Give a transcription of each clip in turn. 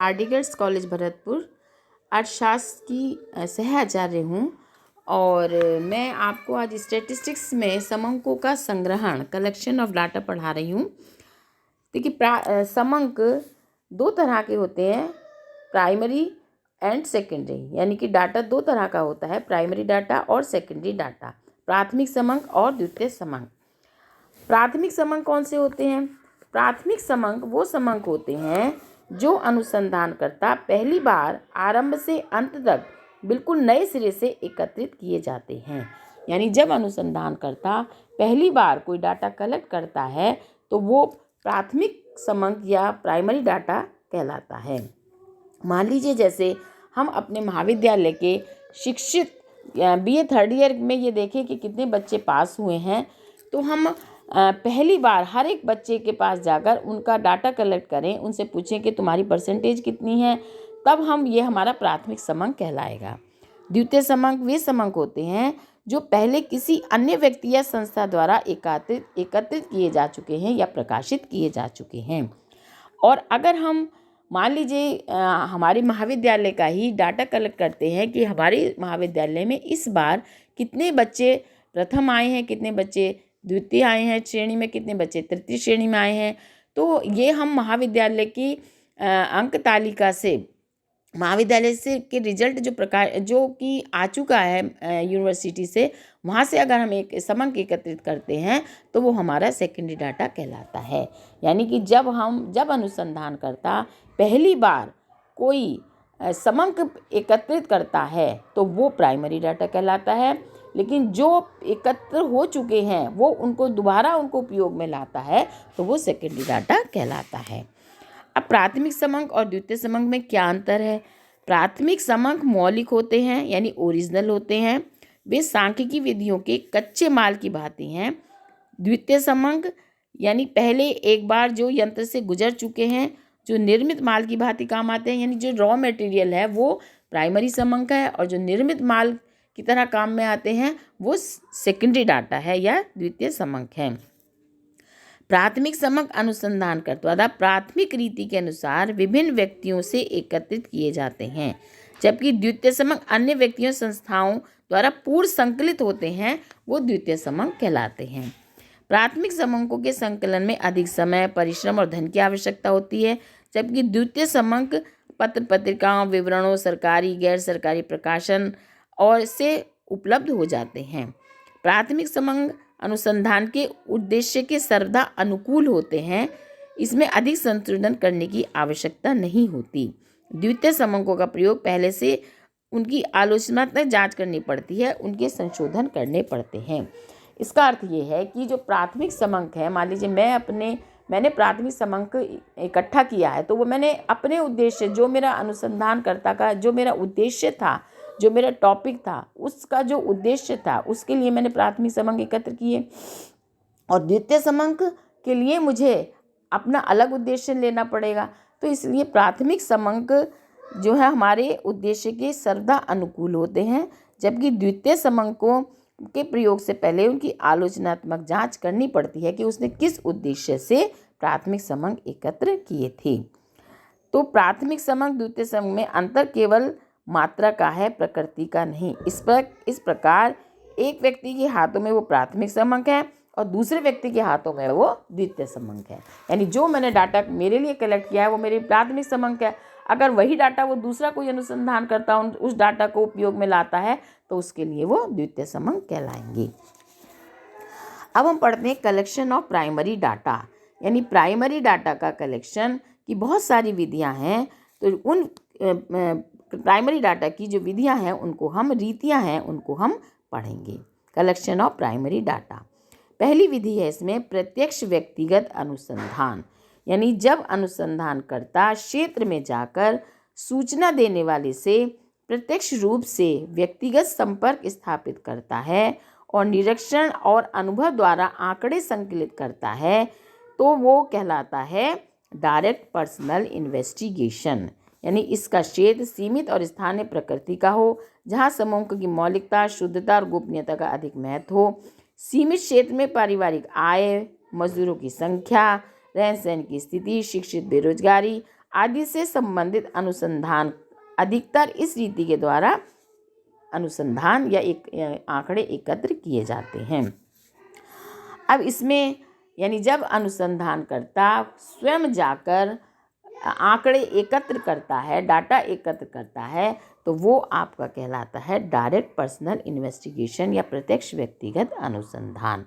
आर्डिगर्स college Bharatpur अर्थशास्त्र की सहाचार्य हूँ और मैं आपको आज स्टैटिस्टिक्स में समंकों का संग्रहण कलेक्शन ऑफ डाटा पढ़ा रही हूँ। देखिए समंक दो तरह के होते हैं, प्राइमरी एंड सेकेंडरी, यानी कि डाटा दो तरह का होता है, प्राइमरी डाटा और सेकेंडरी डाटा, प्राथमिक समंक और द्वितीय समंक। प्राथमिक समंक कौन से होते हैं? प्राथमिक समंक वो समंक होते हैं जो अनुसंधानकर्ता पहली बार आरंभ से अंत तक बिल्कुल नए सिरे से एकत्रित किए जाते हैं। यानी जब अनुसंधानकर्ता पहली बार कोई डाटा कलेक्ट करता है तो वो प्राथमिक समंक या प्राइमरी डाटा कहलाता है। मान लीजिए जैसे हम अपने महाविद्यालय के शिक्षित BA थर्ड ईयर में ये देखें कि कितने बच्चे पास हुए हैं, तो हम पहली बार हर एक बच्चे के पास जाकर उनका डाटा कलेक्ट करें, उनसे पूछें कि तुम्हारी परसेंटेज कितनी है, तब ये हमारा प्राथमिक समंक कहलाएगा। द्वितीय समंक वे समंक होते हैं जो पहले किसी अन्य व्यक्ति या संस्था द्वारा एकत्रित किए जा चुके हैं या प्रकाशित किए जा चुके हैं। और अगर हम मान लीजिए हमारे महाविद्यालय का ही डाटा कलेक्ट करते हैं कि हमारे महाविद्यालय में इस बार कितने बच्चे प्रथम आए हैं, कितने बच्चे द्वितीय आए हैं श्रेणी में, कितने बच्चे तृतीय श्रेणी में आए हैं, तो ये हम महाविद्यालय की अंक तालिका से, महाविद्यालय से के रिजल्ट जो कि आ चुका है यूनिवर्सिटी से, वहाँ से अगर हम एक समंक एकत्रित करते हैं तो वो हमारा सेकेंडरी डाटा कहलाता है। यानी कि जब अनुसंधानकर्ता पहली बार कोई समंक एकत्रित करता है तो वो प्राइमरी डाटा कहलाता है, लेकिन जो एकत्र हो चुके हैं वो दोबारा उनको उपयोग में लाता है तो वो सेकेंडरी डाटा कहलाता है। अब प्राथमिक समंक और द्वितीय समंक में क्या अंतर है? प्राथमिक समंक मौलिक होते हैं, यानी ओरिजिनल होते हैं, वे सांख्यिकी विधियों के कच्चे माल की भांति हैं। द्वितीय समंक यानी पहले एक बार जो यंत्र से गुजर चुके हैं, जो निर्मित माल की भांति काम आते हैं, यानी जो रॉ मटेरियल है वो प्राइमरी समंक है, और जो निर्मित माल की तरह काम में आते हैं वो सेकेंडरी डाटा है या द्वितीय समंक है। प्राथमिक समंक अनुसंधानकर्ता द्वारा प्राथमिक रीति के अनुसार विभिन्न व्यक्तियों से एकत्रित किए जाते हैं, जबकि द्वितीय समंक अन्य व्यक्तियों संस्थाओं द्वारा पूर्व संकलित होते हैं, वो द्वितीय समंक कहलाते हैं। प्राथमिक समंकों के संकलन में अधिक समय, परिश्रम और धन की आवश्यकता होती है, जबकि द्वितीय समंक पत्र पत्रिकाओं, विवरणों, सरकारी गैर सरकारी प्रकाशन और से उपलब्ध हो जाते हैं। प्राथमिक समंक अनुसंधान के उद्देश्य के सर्वदा अनुकूल होते हैं, इसमें अधिक संशोधन करने की आवश्यकता नहीं होती। द्वितीय समंकों का प्रयोग पहले से उनकी आलोचनात्मक जांच करनी पड़ती है, उनके संशोधन करने पड़ते हैं। इसका अर्थ ये है कि जो प्राथमिक समंक है, मान लीजिए मैंने प्राथमिक समंक इकट्ठा किया है, तो वो मैंने अपने उद्देश्य, जो मेरा अनुसंधानकर्ता का जो मेरा उद्देश्य था, जो मेरा टॉपिक था, उसका जो उद्देश्य था, उसके लिए मैंने प्राथमिक समंक एकत्र किए। और द्वितीय समंक के लिए मुझे अपना अलग उद्देश्य लेना पड़ेगा, तो इसलिए प्राथमिक समंक जो है हमारे उद्देश्य के सर्वदा अनुकूल होते हैं, जबकि द्वितीय समंकों के प्रयोग से पहले उनकी आलोचनात्मक जांच करनी पड़ती है कि उसने किस उद्देश्य से प्राथमिक समंक एकत्र किए थे। तो प्राथमिक समंक द्वितीय समंक में अंतर केवल मात्रा का है, प्रकृति का नहीं। इस प्रकार एक व्यक्ति के हाथों में वो प्राथमिक समंक है और दूसरे व्यक्ति के हाथों में वो द्वितीय समंक है। यानी जो मैंने डाटा मेरे लिए कलेक्ट किया है वो मेरी प्राथमिक समंक है, अगर वही डाटा वो दूसरा कोई अनुसंधान करता उस डाटा को उपयोग में लाता है तो उसके लिए वो द्वितीय समंक कहलाएंगे। अब हम पढ़ते हैं कलेक्शन ऑफ प्राइमरी डाटा, यानी प्राइमरी डाटा का कलेक्शन की बहुत सारी विधियां हैं, तो उन प्राइमरी डाटा की जो विधियां हैं रीतियां हैं उनको हम पढ़ेंगे। कलेक्शन ऑफ प्राइमरी डाटा, पहली विधि है इसमें प्रत्यक्ष व्यक्तिगत अनुसंधान, यानी जब अनुसंधानकर्ता क्षेत्र में जाकर सूचना देने वाले से प्रत्यक्ष रूप से व्यक्तिगत संपर्क स्थापित करता है और निरीक्षण और अनुभव द्वारा आंकड़े संकलित करता है, तो वो कहलाता है डायरेक्ट पर्सनल इन्वेस्टिगेशन। यानी इसका क्षेत्र सीमित और स्थानीय प्रकृति का हो, जहाँ समूह की मौलिकता, शुद्धता और गोपनीयता का अधिक महत्व हो। सीमित क्षेत्र में पारिवारिक आय, मजदूरों की संख्या, रहन सहन की स्थिति, शिक्षित बेरोजगारी आदि से संबंधित अनुसंधान अधिकतर इस रीति के द्वारा अनुसंधान या आंकड़े एकत्र किए जाते हैं। अब इसमें यानी जब अनुसंधानकर्ता स्वयं जाकर आंकड़े एकत्र करता है, डाटा एकत्र करता है, तो वो आपका कहलाता है डायरेक्ट पर्सनल इन्वेस्टिगेशन या प्रत्यक्ष व्यक्तिगत अनुसंधान।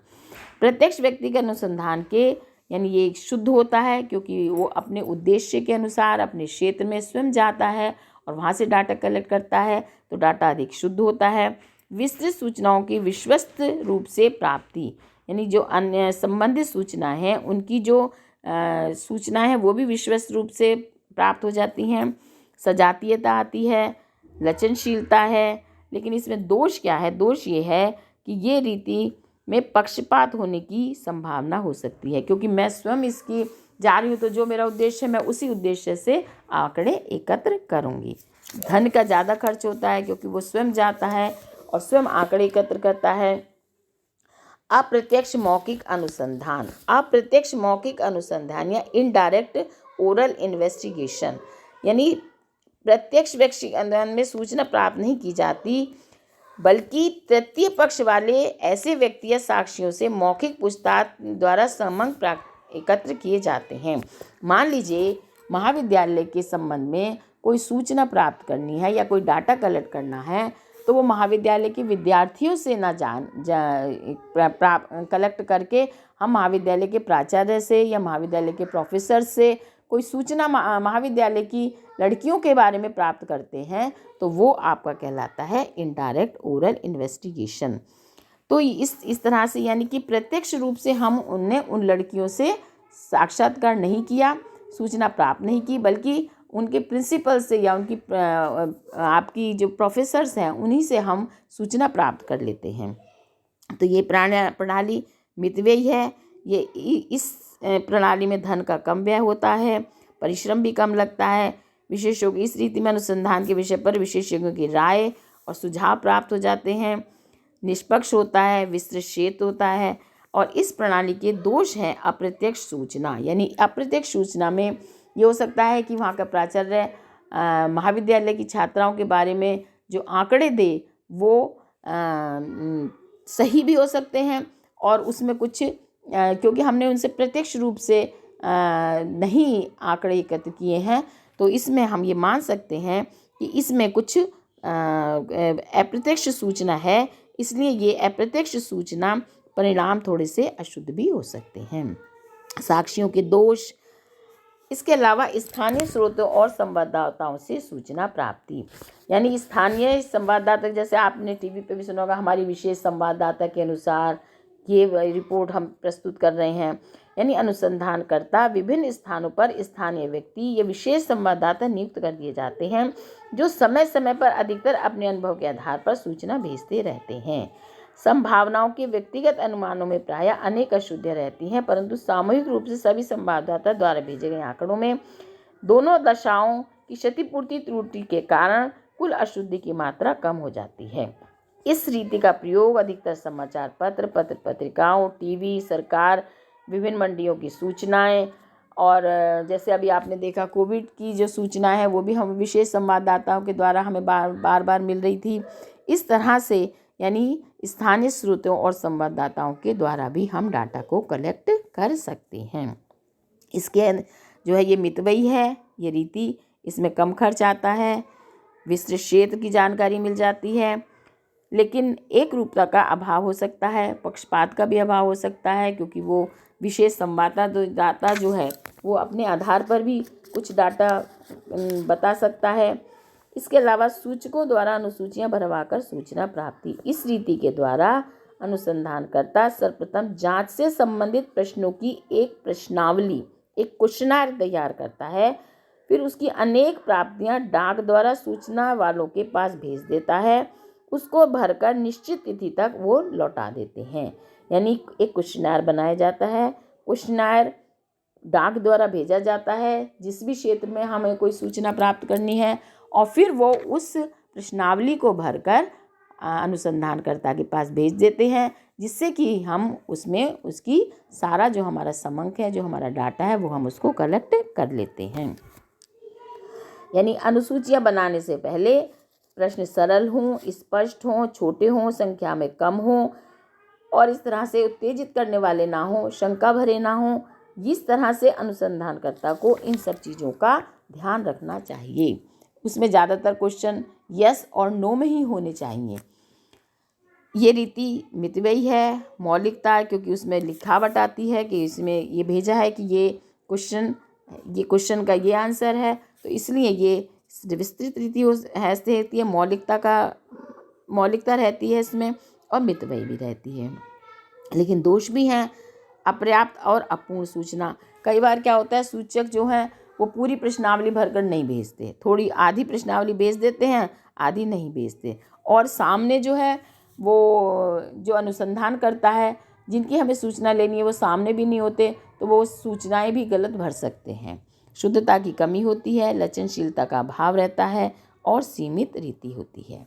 प्रत्यक्ष व्यक्तिगत अनुसंधान के यानी ये शुद्ध होता है क्योंकि वो अपने उद्देश्य के अनुसार अपने क्षेत्र में स्वयं जाता है और वहाँ से डाटा कलेक्ट करता है, तो डाटा अधिक शुद्ध होता है। विस्तृत सूचनाओं की विश्वस्त रूप से प्राप्ति यानी जो अन्य संबंधित सूचना है उनकी जो सूचना है वो भी विश्वस्त रूप से प्राप्त हो जाती हैं। सजातीयता आती है, लचनशीलता है, लेकिन इसमें दोष क्या है? दोष ये है कि ये रीति में पक्षपात होने की संभावना हो सकती है, क्योंकि मैं स्वयं इसकी जा रही हूँ तो जो मेरा उद्देश्य है मैं उसी उद्देश्य से आंकड़े एकत्र करूँगी। धन का ज़्यादा खर्च होता है क्योंकि वो स्वयं जाता है और स्वयं आंकड़े एकत्र करता है। अप्रत्यक्ष मौखिक अनुसंधान, अप्रत्यक्ष मौखिक अनुसंधान या इनडायरेक्ट ओरल इन्वेस्टिगेशन यानी प्रत्यक्ष व्यक्तिगत में सूचना प्राप्त नहीं की जाती, बल्कि तृतीय पक्ष वाले ऐसे व्यक्ति या साक्षियों से मौखिक पूछताछ द्वारा समंग एकत्र किए जाते हैं। मान लीजिए महाविद्यालय के संबंध में कोई सूचना प्राप्त करनी है या कोई डाटा कलेक्ट करना है, तो वो महाविद्यालय के विद्यार्थियों से ना कलेक्ट करके हम महाविद्यालय के प्राचार्य से या महाविद्यालय के प्रोफेसर से कोई सूचना महाविद्यालय की लड़कियों के बारे में प्राप्त करते हैं, तो वो आपका कहलाता है इनडायरेक्ट ओरल इन्वेस्टिगेशन। तो इस तरह से यानी कि प्रत्यक्ष रूप से हम उन लड़कियों से साक्षात्कार नहीं किया, सूचना प्राप्त नहीं की, बल्कि उनके प्रिंसिपल से या उनकी आपकी जो प्रोफेसर्स हैं उन्हीं से हम सूचना प्राप्त कर लेते हैं। तो ये प्रणाली मितव्ययी है। ये इस प्रणाली में धन का कम व्यय होता है, परिश्रम भी कम लगता है। विशेषज्ञों की इस रीति में अनुसंधान के विषय पर विशेषज्ञों की राय और सुझाव प्राप्त हो जाते हैं। निष्पक्ष होता है, विस्तृत क्षेत्र होता है। और इस प्रणाली के दोष हैं अप्रत्यक्ष सूचना, यानी अप्रत्यक्ष सूचना में ये हो सकता है कि वहाँ का प्राचार्य महाविद्यालय की छात्राओं के बारे में जो आंकड़े दे वो सही भी हो सकते हैं और उसमें कुछ क्योंकि हमने उनसे प्रत्यक्ष रूप से नहीं आंकड़े एकत्र किए हैं, तो इसमें हम ये मान सकते हैं कि इसमें कुछ अप्रत्यक्ष सूचना है, इसलिए ये अप्रत्यक्ष सूचना परिणाम थोड़े से अशुद्ध भी हो सकते हैं। साक्षियों के दोष, इसके अलावा स्थानीय स्रोतों और संवाददाताओं से सूचना प्राप्ति, यानी स्थानीय संवाददाता, जैसे आपने टीवी पे भी सुना होगा, हमारी विशेष संवाददाता के अनुसार ये रिपोर्ट हम प्रस्तुत कर रहे हैं। यानी अनुसंधानकर्ता विभिन्न स्थानों पर स्थानीय व्यक्ति या विशेष संवाददाता नियुक्त कर दिए जाते हैं, जो समय समय पर अधिकतर अपने अनुभव के आधार पर सूचना भेजते रहते हैं। संभावनाओं के व्यक्तिगत अनुमानों में प्रायः अनेक अशुद्धियाँ रहती हैं, परंतु सामूहिक रूप से सभी संवाददाता द्वारा भेजे गए आंकड़ों में दोनों दशाओं की क्षतिपूर्ति त्रुटि के कारण कुल अशुद्धि की मात्रा कम हो जाती है। इस रीति का प्रयोग अधिकतर समाचार पत्र, पत्रिकाओं, टीवी, सरकार, विभिन्न मंडियों की सूचनाएं और जैसे अभी आपने देखा कोविड की जो सूचना है वो भी हम विशेष संवाददाताओं के द्वारा हमें बार बार मिल रही थी। इस तरह से यानी स्थानीय स्रोतों और संवाददाताओं के द्वारा भी हम डाटा को कलेक्ट कर सकते हैं। इसके जो है ये मितव्ययी है ये रीति, इसमें कम खर्च आता है, विस्तृत क्षेत्र की जानकारी मिल जाती है, लेकिन एक रूपता का अभाव हो सकता है, पक्षपात का भी अभाव हो सकता है, क्योंकि वो विशेष संवाददाता जो है वो अपने आधार पर भी कुछ डाटा बता सकता है। इसके अलावा सूचकों द्वारा अनुसूचियां भरवाकर सूचना प्राप्ति, इस रीति के द्वारा अनुसंधानकर्ता सर्वप्रथम जांच से संबंधित प्रश्नों की एक प्रश्नावली, एक क्वेश्चनर तैयार करता है, फिर उसकी अनेक प्राप्तियां डाक द्वारा सूचना वालों के पास भेज देता है, उसको भरकर निश्चित तिथि तक वो लौटा देते हैं। यानी एक क्वेश्चनर बनाया जाता है, क्वेश्चनर डाक द्वारा भेजा जाता है जिस भी क्षेत्र में हमें कोई सूचना प्राप्त करनी है, और फिर वो उस प्रश्नावली को भरकर अनुसंधानकर्ता के पास भेज देते हैं, जिससे कि हम उसमें उसकी सारा जो हमारा समंक है, जो हमारा डाटा है, वो हम उसको कलेक्ट कर लेते हैं। यानी अनुसूचियाँ बनाने से पहले प्रश्न सरल हों, स्पष्ट हों, छोटे हों, संख्या में कम हों और इस तरह से उत्तेजित करने वाले ना हों, शंका भरे ना हों। इस तरह से अनुसंधानकर्ता को इन सब चीज़ों का ध्यान रखना चाहिए। उसमें ज़्यादातर क्वेश्चन यस और नो में ही होने चाहिए। ये रीति मितव्ययी है। मौलिकता, क्योंकि उसमें लिखावट आती है कि इसमें ये भेजा है कि ये क्वेश्चन का ये आंसर है, तो इसलिए ये विस्तृत रीति रहती है। मौलिकता रहती है इसमें और मितव्ययी भी रहती है। लेकिन दोष भी हैं, अपर्याप्त और अपूर्ण सूचना। कई बार क्या होता है, सूचक जो हैं वो पूरी प्रश्नावली भरकर नहीं भेजते, थोड़ी आधी प्रश्नावली भेज देते हैं, आधी नहीं भेजते। और सामने जो है वो जो अनुसंधान करता है, जिनकी हमें सूचना लेनी है, वो सामने भी नहीं होते, तो वो सूचनाएं भी गलत भर सकते हैं। शुद्धता की कमी होती है, लचनशीलता का अभाव रहता है और सीमित रीति होती है।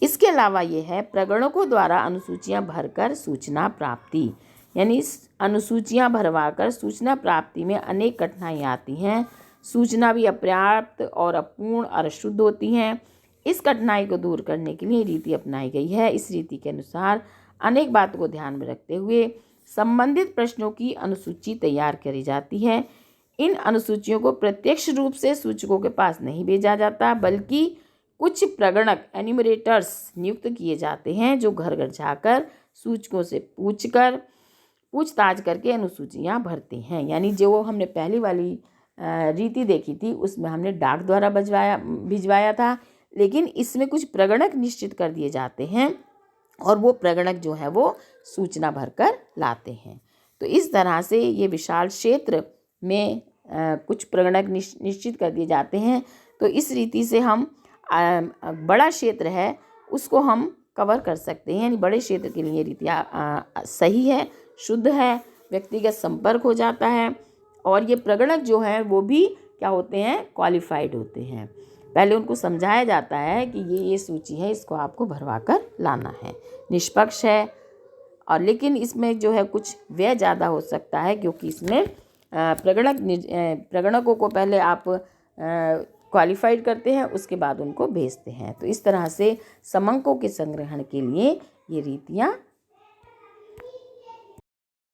इसके अलावा ये है प्रगणकों द्वारा अनुसूचियां भरकर सूचना प्राप्ति, यानी अनुसूचियां भरवाकर सूचना प्राप्ति में अनेक कठिनाइयाँ आती हैं। सूचना भी अपर्याप्त और अपूर्ण और अशुद्ध होती हैं। इस कठिनाई को दूर करने के लिए रीति अपनाई गई है। इस रीति के अनुसार अनेक बातों को ध्यान में रखते हुए संबंधित प्रश्नों की अनुसूची तैयार करी जाती है। इन अनुसूचियों को प्रत्यक्ष रूप से सूचकों के पास नहीं भेजा जाता, बल्कि कुछ प्रगणक एन्यूमरेटर्स नियुक्त किए जाते हैं जो घर घर जाकर सूचकों से पूछताछ करके अनुसूचियां भरते हैं। यानी जो हमने पहली वाली रीति देखी थी उसमें हमने डाक द्वारा भिजवाया था, लेकिन इसमें कुछ प्रगणक निश्चित कर दिए जाते हैं और वो प्रगणक जो है वो सूचना भरकर लाते हैं। तो इस तरह से ये विशाल क्षेत्र में कुछ प्रगणक निश्चित कर दिए जाते हैं। तो इस रीति से हम बड़ा क्षेत्र है उसको हम कवर कर सकते हैं। यानी बड़े क्षेत्र के लिए रीतियाँ सही है, शुद्ध है, व्यक्तिगत संपर्क हो जाता है और ये प्रगणक जो है वो भी क्या होते हैं, क्वालिफाइड होते हैं। पहले उनको समझाया जाता है कि ये सूची है, इसको आपको भरवा कर लाना है, निष्पक्ष है। और लेकिन इसमें जो है कुछ व्यय ज़्यादा हो सकता है, क्योंकि इसमें प्रगणकों को पहले आप क्वालिफाइड करते हैं, उसके बाद उनको भेजते हैं। तो इस तरह से समंकों के संग्रहण के लिए ये रीतियाँ